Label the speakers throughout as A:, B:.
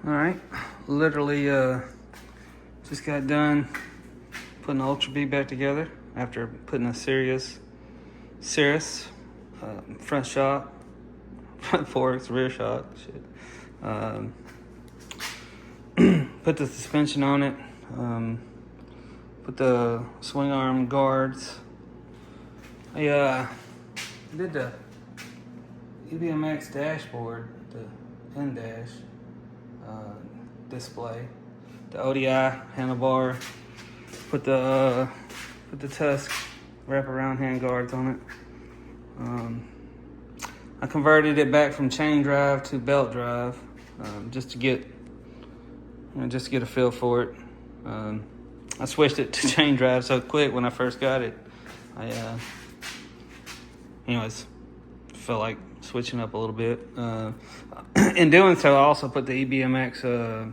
A: All right, literally just got done putting the Ultra B back together after putting a Sirris front shock, front forks, rear shock, shit. Put the suspension on it, put the swing arm guards. I did the EBMX dashboard, the in-dash display, the ODI handlebar, put the Tusk wraparound hand guards on it. I converted it back from chain drive to belt drive, just to get a feel for it. I switched it to chain drive so quick when I first got it. I felt like switching up a little bit. In doing so, I also put the EBMX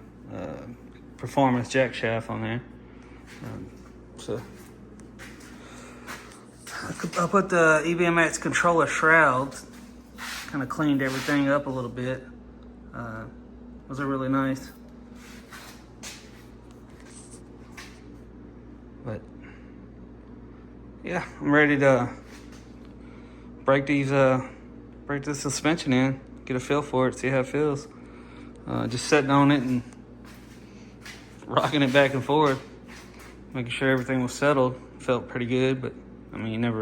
A: performance jack shaft on there. So I put the EBMX controller shrouds, kind of cleaned everything up a little bit. Those are really nice. But yeah, I'm ready to break the suspension in, get a feel for it, see how it feels. Just sitting on it and rocking it back and forth, making sure everything was settled. Felt pretty good, but I mean, you never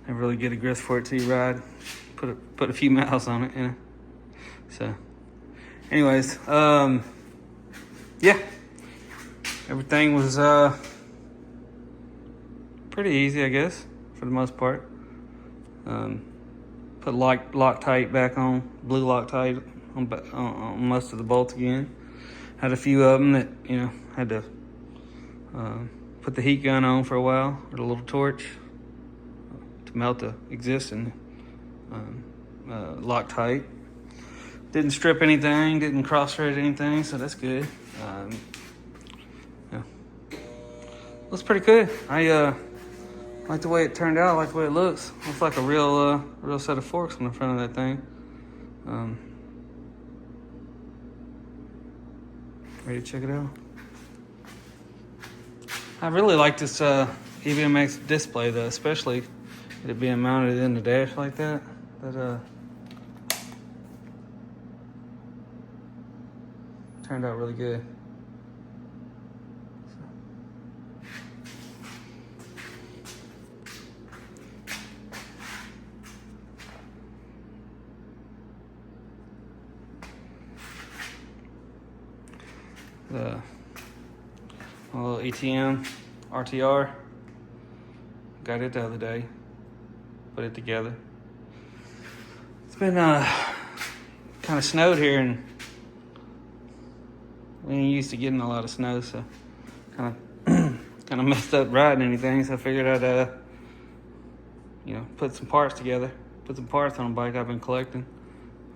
A: really get a grasp for it till you ride. Put a few miles on it, you know. So, anyways, yeah, everything was pretty easy, I guess, for the most part. Put Loctite back on, blue Loctite on most of the bolts again. Had a few of them that, had to put the heat gun on for a while with a little torch to melt the existing Loctite. Didn't strip anything, didn't cross-thread anything, so that's good. Yeah, looks pretty good. I like the way it turned out, I like the way it looks. Looks like a real set of forks on the front of that thing. Ready to check it out? I really like this EBMX display though, especially it being mounted in the dash like that. That turned out really good. The little ATM RTR, got it the other day, put it together. It's been kind of snowed here, and we ain't used to getting a lot of snow, so kind of messed up riding anything. So I figured I'd put some parts together, put some parts on a bike I've been collecting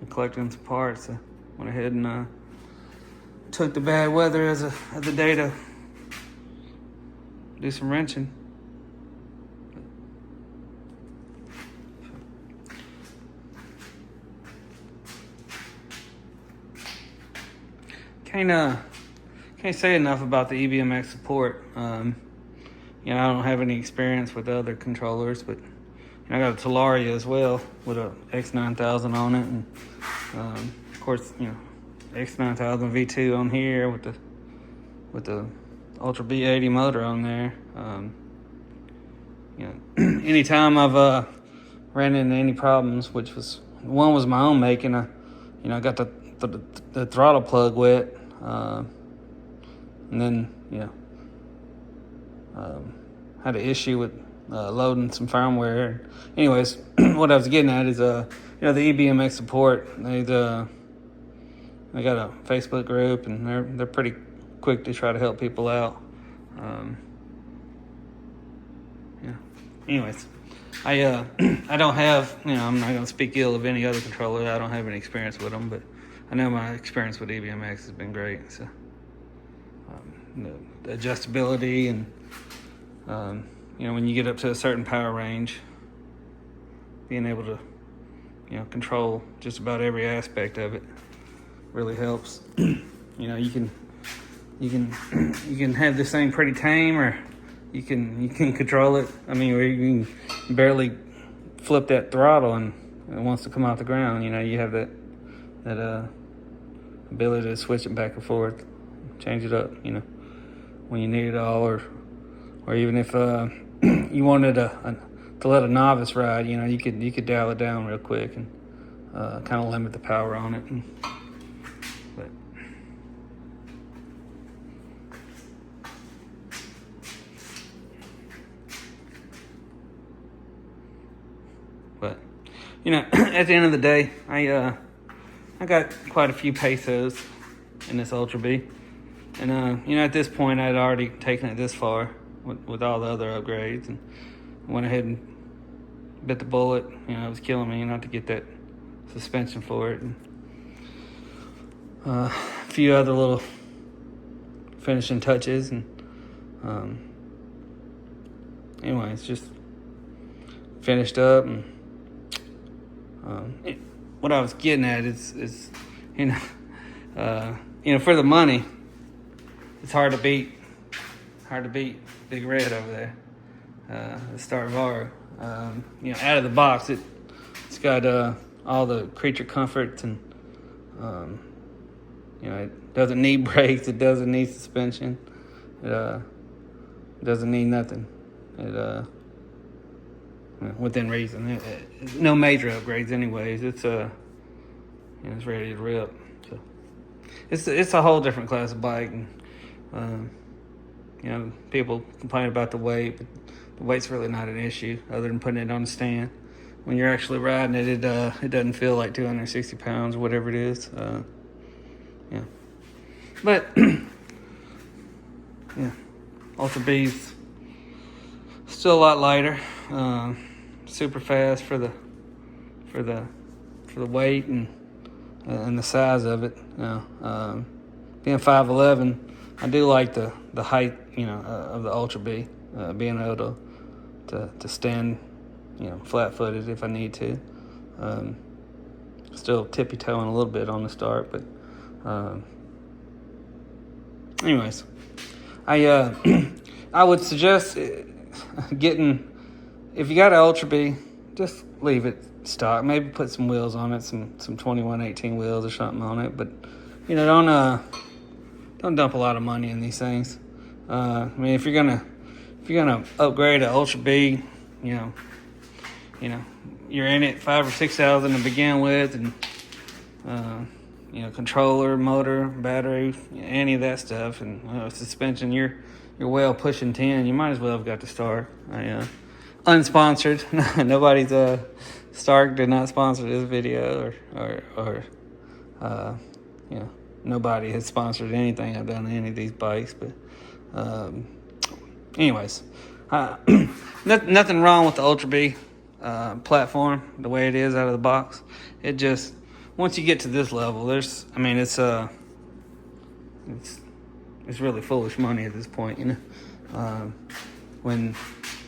A: some parts. So went ahead and took the bad weather as a day to do some wrenching. Can't say enough about the EBMX support. I don't have any experience with the other controllers, but I got a Talaria as well with a X9000 on it, and of course, X9000 V2 on here with the Ultra B80 motor on there. Anytime I've ran into any problems, which one was my own making, I got the throttle plug wet, and then had an issue with loading some firmware. Anyways, what I was getting at is the EBMX support. They got a Facebook group, and they're pretty quick to try to help people out. Anyways, I don't have, I'm not going to speak ill of any other controller. I don't have any experience with them, but I know my experience with EBMX has been great. So the adjustability and when you get up to a certain power range, being able to control just about every aspect of it really helps. You know, you can have this thing pretty tame, or you can control it. I mean, where you can barely flip that throttle and it wants to come off the ground. You know, you have that ability to switch it back and forth, change it up. You know, when you need it all, or even if you wanted to let a novice ride, you know, you could dial it down real quick and kind of limit the power on it. But you know, at the end of the day, I got quite a few pesos in this Ultra B, and you know, at this point, I'd already taken it this far with all the other upgrades, and went ahead and bit the bullet. You know, it was killing me not to get that suspension for it, and a few other little finishing touches, and anyways, just finished up. And what I was getting at is you know, for the money, it's hard to beat Big Red over there, the Star Varo. You know, out of the box, it's got all the creature comforts, and you know, it doesn't need brakes, it doesn't need suspension, it doesn't need nothing. Within reason, no major upgrades, anyways. It's you know, it's ready to rip. So it's a whole different class of bike, and you know, people complain about the weight, but the weight's really not an issue, other than putting it on the stand. When you're actually riding it, it doesn't feel like 260 pounds or whatever it is. Yeah, but yeah, Ultra B's still a lot lighter. Super fast for the weight and the size of it. You know, being 5'11", I do like the height, you know, of the Ultra B. Being able to stand, you know, flat-footed if I need to. Still tippy-toeing a little bit on the start, but anyways, I would suggest getting, if you got an Ultra B, just leave it stock. Maybe put some wheels on it, some 2118 wheels or something on it. But you know, don't dump a lot of money in these things. I mean, if you're gonna upgrade an Ultra B, you know, you're in it 5,000 or 6,000 to begin with, and you know, controller, motor, battery, any of that stuff, and suspension, you're well pushing 10. You might as well have got the Stark. Unsponsored. Nobody's Stark did not sponsor this video, or you know, nobody has sponsored anything I've done on any of these bikes. But anyways, nothing wrong with the Ultra B platform the way it is out of the box. It just, once you get to this level, it's really foolish money at this point, you know.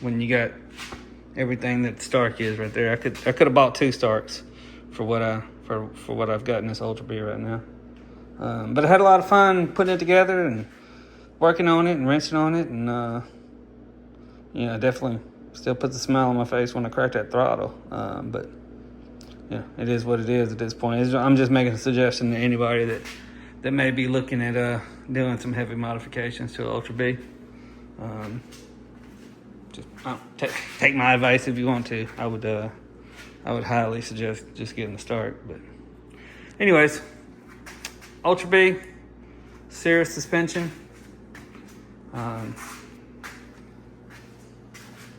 A: When you got everything that Stark is right there, I could have bought 2 Starks for what I've got in this Ultra B right now. But I had a lot of fun putting it together and working on it and wrenching on it, and you know, definitely still puts a smile on my face when I crack that throttle. But yeah, it is what it is at this point. I'm just making a suggestion to anybody that may be looking at doing some heavy modifications to an Ultra B. Just take my advice if you want to. I would highly suggest just getting the Start. But anyways, Ultra B, Sirris Suspension,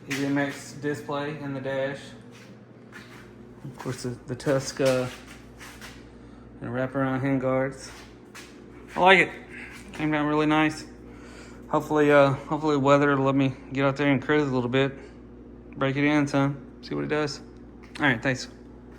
A: EBMX display in the dash. Of course, the Tusk and wraparound handguards. I like it. Came down really nice. Hopefully weather will let me get out there and cruise a little bit. Break it in some. See what it does. All right, thanks.